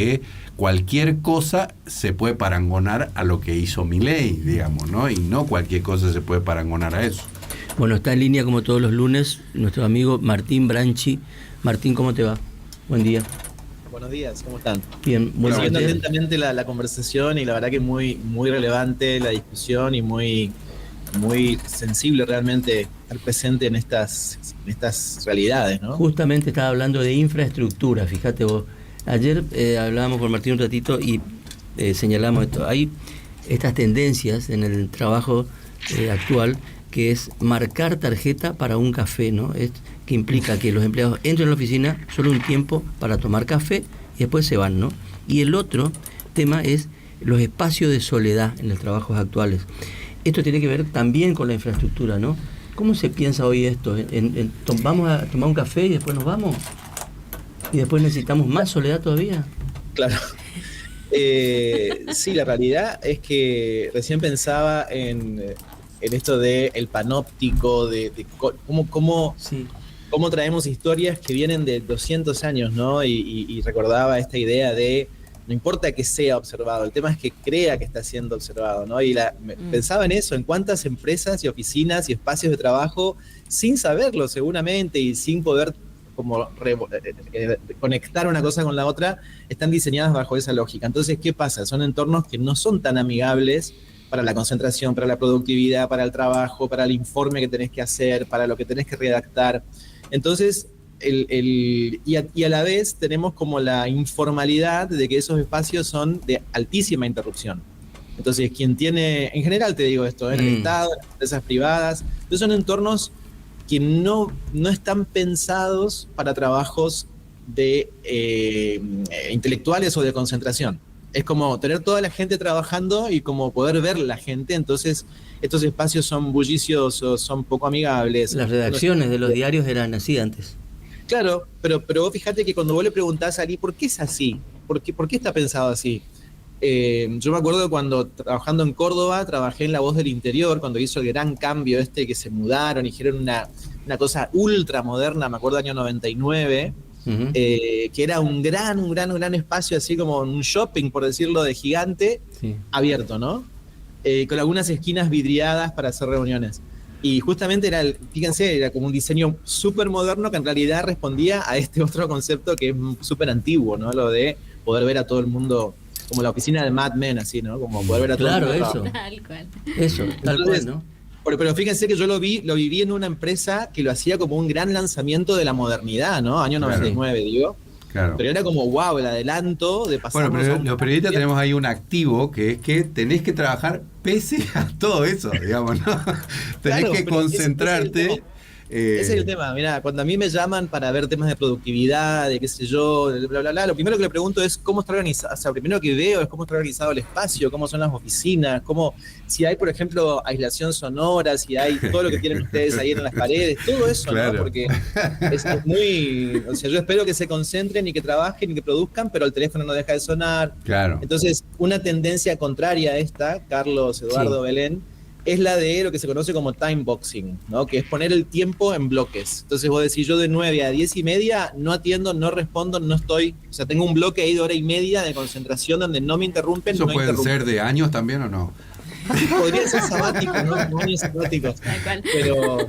que cualquier cosa se puede parangonar a lo que hizo Milei, digamos, ¿no? Y no cualquier cosa se puede parangonar a eso. Bueno, está en línea como todos los lunes nuestro amigo Martín Branchi. Martín, ¿cómo te va? Buen día. Buenos días, ¿cómo están? Bien, muy Siguiendo bien. atentamente la conversación y la verdad que muy relevante la discusión y muy sensible realmente estar presente en estas realidades, ¿no? Justamente estaba hablando de infraestructura, fíjate vos. Ayer hablábamos con Martín un ratito y señalamos esto. Hay estas tendencias en el trabajo actual que es marcar tarjeta para un café, ¿no? Que implica que los empleados entren a la oficina solo un tiempo para tomar café y después se van, ¿no? Y el otro tema es los espacios de soledad en los trabajos actuales. Esto tiene que ver también con la infraestructura, ¿no? ¿Cómo se piensa hoy esto? ¿Vamos a tomar un café y después nos vamos? ¿Y después necesitamos más soledad todavía? Claro. Sí, la realidad es que recién pensaba en esto del panóptico, de cómo traemos historias que vienen de 200 años, ¿no? Y recordaba esta idea de no importa que sea observado, el tema es que crea que está siendo observado, ¿no? Y pensaba en eso, en cuántas empresas y oficinas y espacios de trabajo, sin saberlo seguramente y sin poder como conectar una cosa con la otra, están diseñadas bajo esa lógica. Entonces, ¿qué pasa? Son entornos que no son tan amigables para la concentración, para la productividad, para el trabajo, para el informe que tenés que hacer, para lo que tenés que redactar. Entonces, y a la vez tenemos como la informalidad de que esos espacios son de altísima interrupción. Entonces, quien tiene, en general te digo esto, en el Estado, en las empresas privadas, entonces son entornos que no están pensados para trabajos de intelectuales o de concentración. Es como tener toda la gente trabajando y como poder ver la gente, entonces estos espacios son bulliciosos, son poco amigables. Las redacciones de los diarios eran así antes. Claro, pero vos fíjate que cuando vos le preguntás a alguien, ¿por qué es así? ¿Por qué está pensado así? Yo me acuerdo cuando trabajando en Córdoba, trabajé en La Voz del Interior, cuando hizo el gran cambio que se mudaron y hicieron una cosa ultra moderna, me acuerdo año 99, que era un gran espacio, así como un shopping, por decirlo, de gigante, sí, abierto, ¿no? Con algunas esquinas vidriadas para hacer reuniones. Y justamente fíjense, era como un diseño súper moderno que en realidad respondía a este otro concepto que es súper antiguo, ¿no? Lo de poder ver a todo el mundo, como la oficina de Mad Men, así, ¿no? Como poder ver a todo el mundo. Claro, eso. Tal cual. Eso, tal cual, ¿no? Pero fíjense que yo lo viví en una empresa que lo hacía como un gran lanzamiento de la modernidad, ¿no? Año 99, claro, digo. Claro. Pero era como, wow, el adelanto de pasar. Bueno, pero los periodistas tenemos ahí un activo que es que tenés que trabajar pese a todo eso, digamos, ¿no? Tenés claro, que concentrarte. Ese es el tema, mirá, cuando a mí me llaman para ver temas de productividad, de qué sé yo, bla, bla, bla, lo primero que le pregunto es cómo está organizado, o sea, lo primero que veo es cómo está organizado el espacio, cómo son las oficinas, si hay, por ejemplo, aislación sonora, si hay todo lo que tienen ustedes ahí en las paredes, todo eso, claro, ¿no? Porque es muy, o sea, yo espero que se concentren y que trabajen y que produzcan, pero el teléfono no deja de sonar. Claro. Entonces, una tendencia contraria a esta, Carlos, Eduardo, sí, Belén, es la de lo que se conoce como time boxing, ¿no? Que es poner el tiempo en bloques. Entonces vos decís, yo de 9 a 10 y media no atiendo, no respondo, no estoy, o sea, tengo un bloque ahí de hora y media de concentración donde no me interrumpen. ¿Eso no pueden ser de años también o no? Podría ser sabático, ¿no? Años sabáticos. Pero...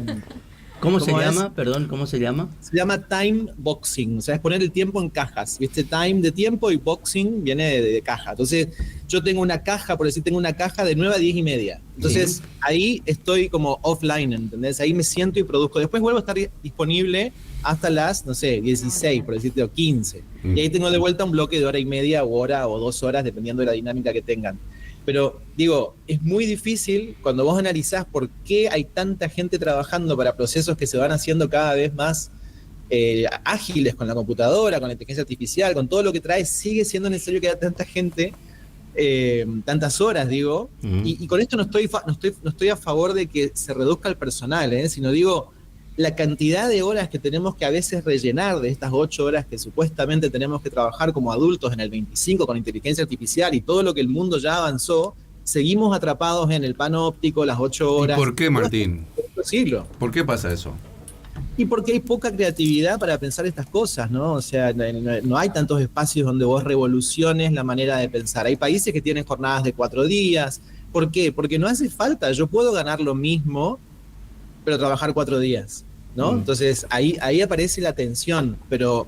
¿Cómo se llama? Perdón, ¿cómo se llama? Se llama time boxing, o sea, es poner el tiempo en cajas, ¿viste? Time de tiempo y boxing viene de caja. Entonces, yo tengo una caja, por decir, tengo una caja de 9 a 10 y media. Entonces, sí, ahí estoy como offline, ¿entendés? Ahí me siento y produzco. Después vuelvo a estar disponible hasta las, no sé, 16, por decirte, o 15. Y ahí tengo de vuelta un bloque de hora y media o hora o 2 horas, dependiendo de la dinámica que tengan. Pero digo, es muy difícil cuando vos analizás por qué hay tanta gente trabajando para procesos que se van haciendo cada vez más ágiles con la computadora, con la inteligencia artificial, con todo lo que trae, sigue siendo necesario que haya tanta gente, tantas horas, digo, y con esto no estoy a favor de que se reduzca el personal, sino digo, la cantidad de horas que tenemos que a veces rellenar de estas 8 horas que supuestamente tenemos que trabajar como adultos en el 25 con inteligencia artificial y todo lo que el mundo ya avanzó, seguimos atrapados en el panóptico, las 8 horas. ¿Y por qué, Martín? Siglo. ¿Por qué pasa eso? Y porque hay poca creatividad para pensar estas cosas, ¿no? O sea, no hay tantos espacios donde vos revoluciones la manera de pensar. Hay países que tienen jornadas de 4 días. ¿Por qué? Porque no hace falta. Yo puedo ganar lo mismo, pero trabajar 4 días, ¿no? Entonces, ahí aparece la tensión, pero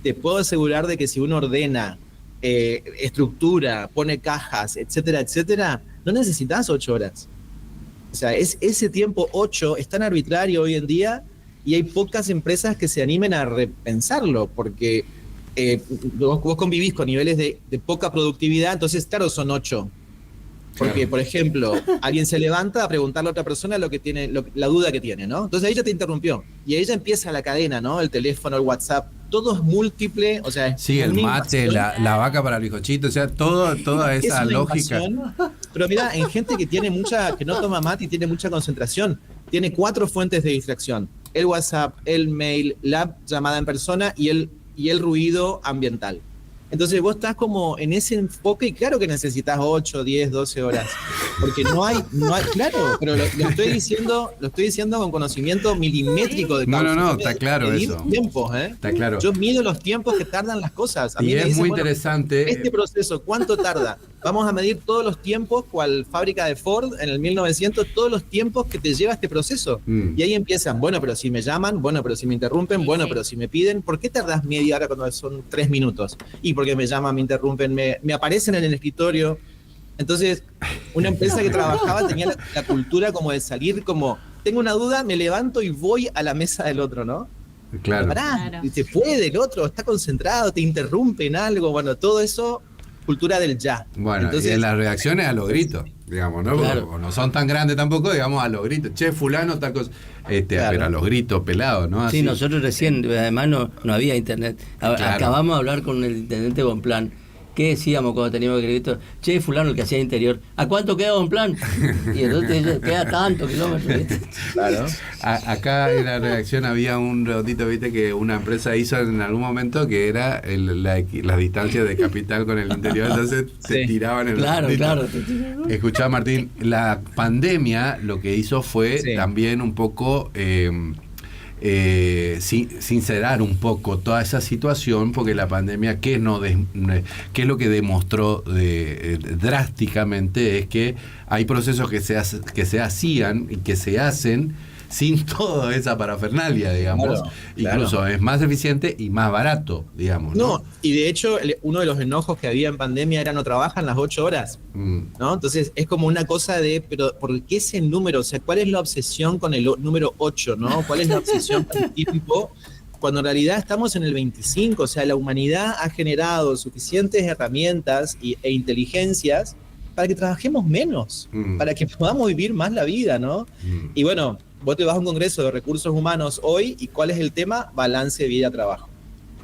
te puedo asegurar de que si uno ordena, estructura, pone cajas, etcétera, etcétera, no necesitas 8 horas. O sea, ese tiempo 8 es tan arbitrario hoy en día y hay pocas empresas que se animen a repensarlo, porque vos convivís con niveles de poca productividad, entonces, claro, son 8. Porque, por ejemplo, alguien se levanta a preguntarle a otra persona lo que tiene, la duda que tiene, ¿no? Entonces ahí ya te interrumpió. Y ahí ya empieza la cadena, ¿no? El teléfono, el WhatsApp, todo es múltiple, o sea... Sí, el mate, la vaca para el bizcochito, o sea, toda esa lógica. Pero mira, en gente que no toma mate y tiene mucha concentración, tiene 4 fuentes de distracción. El WhatsApp, el mail, la llamada en persona y el ruido ambiental. Entonces vos estás como en ese enfoque y claro que necesitas 8, 10, 12 horas. Porque no hay, claro, pero lo estoy diciendo con conocimiento milimétrico de causa. No, está claro eso. Tiempos, Está claro. Yo mido los tiempos que tardan las cosas. A mí y me es dicen, muy bueno, interesante. Este proceso, ¿cuánto tarda? Vamos a medir todos los tiempos, cual fábrica de Ford en el 1900, todos los tiempos que te lleva este proceso. Y ahí empiezan, bueno, pero si me llaman, bueno, pero si me interrumpen, bueno, pero si me piden, ¿por qué tardás media hora cuando son 3 minutos? Y porque me llaman, me interrumpen, me aparecen en el escritorio. Entonces, una empresa que trabajaba tenía la cultura como de salir como, tengo una duda, me levanto y voy a la mesa del otro, ¿no? Claro. Pará, y se puede, el otro está concentrado, te interrumpe en algo, bueno, todo eso, cultura del ya. Bueno, entonces, y en las reacciones a los gritos, digamos, ¿no? Claro. No son tan grandes tampoco, digamos, a los gritos. Che, fulano, tal cosa. Claro. Pero a los gritos pelados, ¿no? Así. Sí, nosotros recién, además no había internet. Claro. Acabamos de hablar con el intendente Bonplan. ¿Qué decíamos cuando teníamos que gritar? Che, fulano, el que hacía interior, ¿a cuánto queda Bonplan? Y entonces queda tanto kilómetros. Claro. Acá en la redacción había un redondito, viste, que una empresa hizo en algún momento que era la distancia de capital con el interior, entonces se tiraban en el redondito. Claro. Escuchá, Martín, la pandemia lo que hizo fue también un poco... sincerar un poco toda esa situación, porque la pandemia, ¿qué es lo que demostró drásticamente? Es que hay procesos que se hacían y que se hacen sin toda esa parafernalia, digamos. Claro. Incluso es más eficiente y más barato, digamos. No, y de hecho, uno de los enojos que había en pandemia era no trabajan las 8 horas, ¿no? Entonces, es como una cosa de, pero ¿por qué ese número? O sea, ¿cuál es la obsesión con el número 8, ¿no? ¿Cuál es la obsesión con el tiempo? Cuando en realidad estamos en el 25, o sea, la humanidad ha generado suficientes herramientas e inteligencias para que trabajemos menos, para que podamos vivir más la vida, ¿no? Y bueno, vos te vas a un congreso de recursos humanos hoy y ¿cuál es el tema? Balance vida-trabajo.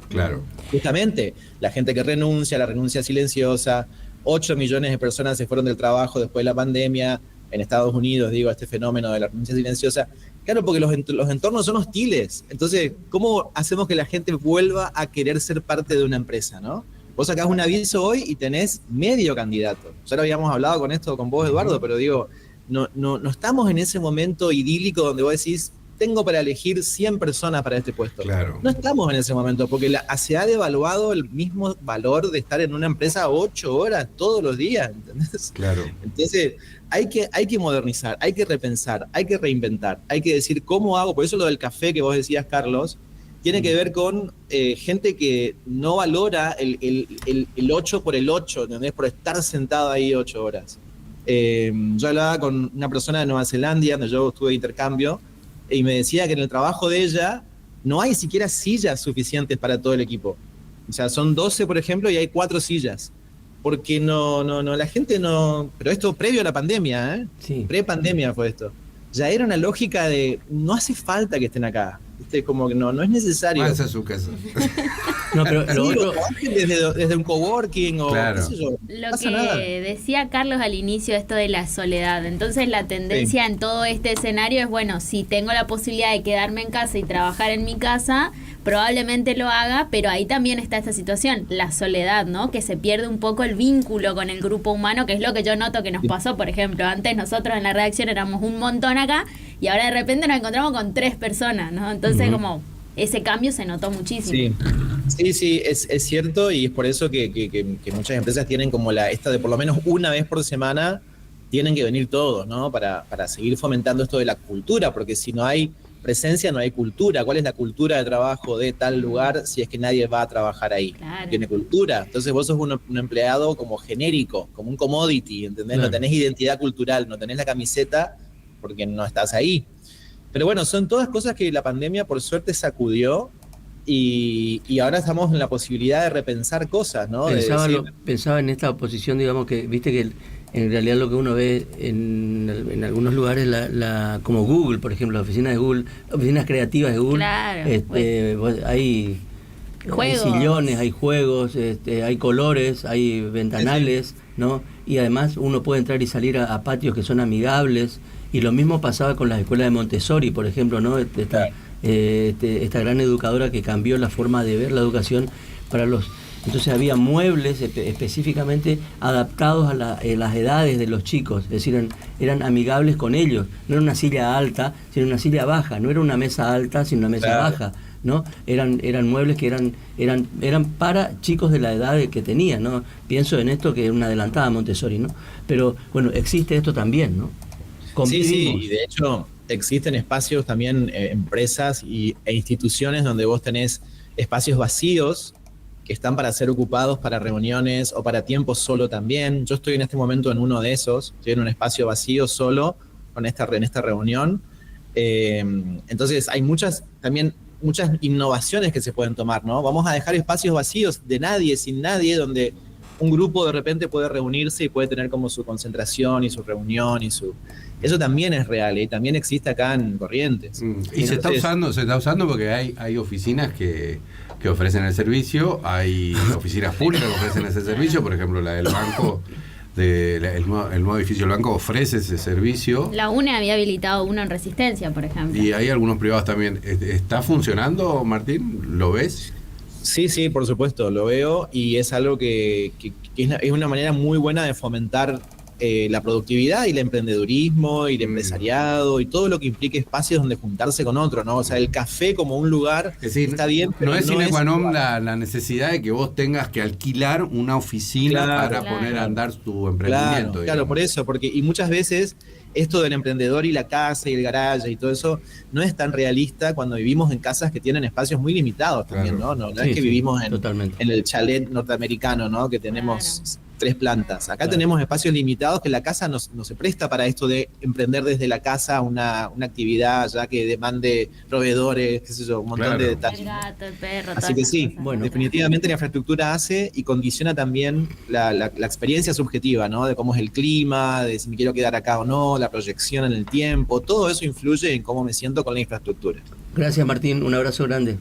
Claro. Justamente, la gente que renuncia, la renuncia silenciosa, 8 millones de personas se fueron del trabajo después de la pandemia, en Estados Unidos, digo, este fenómeno de la renuncia silenciosa. Claro, porque los entornos son hostiles. Entonces, ¿cómo hacemos que la gente vuelva a querer ser parte de una empresa, no? Vos sacás un aviso hoy y tenés medio candidato. Ya lo habíamos hablado con vos, Eduardo, pero digo, no estamos en ese momento idílico donde vos decís, tengo para elegir 100 personas para este puesto. Claro. No estamos en ese momento, porque se ha devaluado el mismo valor de estar en una empresa 8 horas todos los días, ¿entendés? Claro. Entonces, hay que modernizar, hay que repensar, hay que reinventar, hay que decir cómo hago. Por eso lo del café que vos decías, Carlos, tiene que ver con gente que no valora el 8 por el 8, ¿entendés? Por estar sentado ahí 8 horas. Yo hablaba con una persona de Nueva Zelanda, donde yo estuve de intercambio, y me decía que en el trabajo de ella no hay siquiera sillas suficientes para todo el equipo. O sea, son 12, por ejemplo, y hay 4 sillas. Porque la gente no... Pero esto previo a la pandemia, ¿eh? Sí. Pre-pandemia fue esto. Ya era una lógica de, no hace falta que estén acá. ¿Viste? Como que no es necesario. Esa es su casa. No, pero lo otro... desde un coworking o claro. qué sé yo. Lo que decía Carlos al inicio, esto de la soledad. Entonces la tendencia en todo este escenario es, bueno, si tengo la posibilidad de quedarme en casa y trabajar en mi casa, probablemente lo haga, pero ahí también está esta situación, la soledad, ¿no? Que se pierde un poco el vínculo con el grupo humano, que es lo que yo noto que nos pasó, por ejemplo. Antes nosotros en la redacción éramos un montón acá y ahora de repente nos encontramos con 3 personas, ¿no? Entonces como ese cambio se notó muchísimo. Sí, es cierto, y es por eso que muchas empresas tienen como esta de por lo menos una vez por semana tienen que venir todos, ¿no? Para seguir fomentando esto de la cultura, porque si no hay presencia, no hay cultura. ¿Cuál es la cultura de trabajo de tal lugar si es que nadie va a trabajar ahí? Claro. Tiene cultura. Entonces vos sos un empleado como genérico, como un commodity, ¿entendés? Claro. No tenés identidad cultural, no tenés la camiseta porque no estás ahí. Pero bueno, son todas cosas que la pandemia por suerte sacudió y ahora estamos en la posibilidad de repensar cosas, ¿no? Pensaba en esta posición, digamos, que viste que en realidad lo que uno ve en algunos lugares, como Google, por ejemplo, las oficinas de Google, oficinas creativas de Google, claro, hay sillones, hay juegos, hay colores, hay ventanales, ¿no? Y además uno puede entrar y salir a patios que son amigables, y lo mismo pasaba con las escuelas de Montessori, por ejemplo, ¿no? Esta gran educadora que cambió la forma de ver la educación para los... Entonces había muebles específicamente adaptados a las edades de los chicos, es decir, eran amigables con ellos. No era una silla alta, sino una silla baja, no era una mesa alta, sino una mesa baja, ¿no? Eran muebles que eran para chicos de la edad que tenían, ¿no? Pienso en esto que es una adelantada Montessori, ¿no? Pero bueno, existe esto también, ¿no? Sí, y de hecho existen espacios también, empresas e instituciones donde vos tenés espacios vacíos que están para ser ocupados para reuniones o para tiempo solo también. Yo estoy en este momento en uno de esos, estoy en un espacio vacío solo en esta reunión. Entonces hay muchas innovaciones que se pueden tomar, ¿no? Vamos a dejar espacios vacíos de nadie, sin nadie, donde un grupo de repente puede reunirse y puede tener como su concentración y su reunión y su... Eso también es real y también existe acá en Corrientes. Y se está usando porque hay oficinas que ofrecen el servicio, hay oficinas públicas que ofrecen ese servicio, por ejemplo la del banco, el nuevo edificio del banco ofrece ese servicio. La UNE había habilitado uno en Resistencia, por ejemplo. Y hay algunos privados también. ¿Está funcionando, Martín? ¿Lo ves? Sí, por supuesto, lo veo y es algo que es una manera muy buena de fomentar la productividad y el emprendedurismo y el empresariado y todo lo que implique espacios donde juntarse con otro, ¿no? O sea, el café como un lugar está bien, pero no es sine qua non la necesidad de que vos tengas que alquilar una oficina para poner a andar tu emprendimiento. Claro, por eso, y muchas veces esto del emprendedor y la casa y el garaje y todo eso no es tan realista cuando vivimos en casas que tienen espacios muy limitados también, ¿no? No es que vivimos en el chalet norteamericano, ¿no? Que tenemos 3 plantas. Acá tenemos espacios limitados que la casa no se presta para esto de emprender desde la casa una actividad ya que demande proveedores, qué sé yo, un montón de detalles. El gato, el perro, así que sí, definitivamente la infraestructura hace y condiciona también la experiencia subjetiva, ¿no? De cómo es el clima, de si me quiero quedar acá o no, la proyección en el tiempo, todo eso influye en cómo me siento con la infraestructura. Gracias, Martín, un abrazo grande.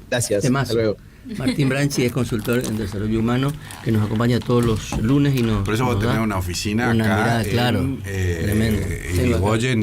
Gracias, hasta luego. Martín Branchi es consultor en desarrollo humano que nos acompaña todos los lunes y nos... Por eso vos tenés una oficina acá mirada, claro, tremendo. Irigoyen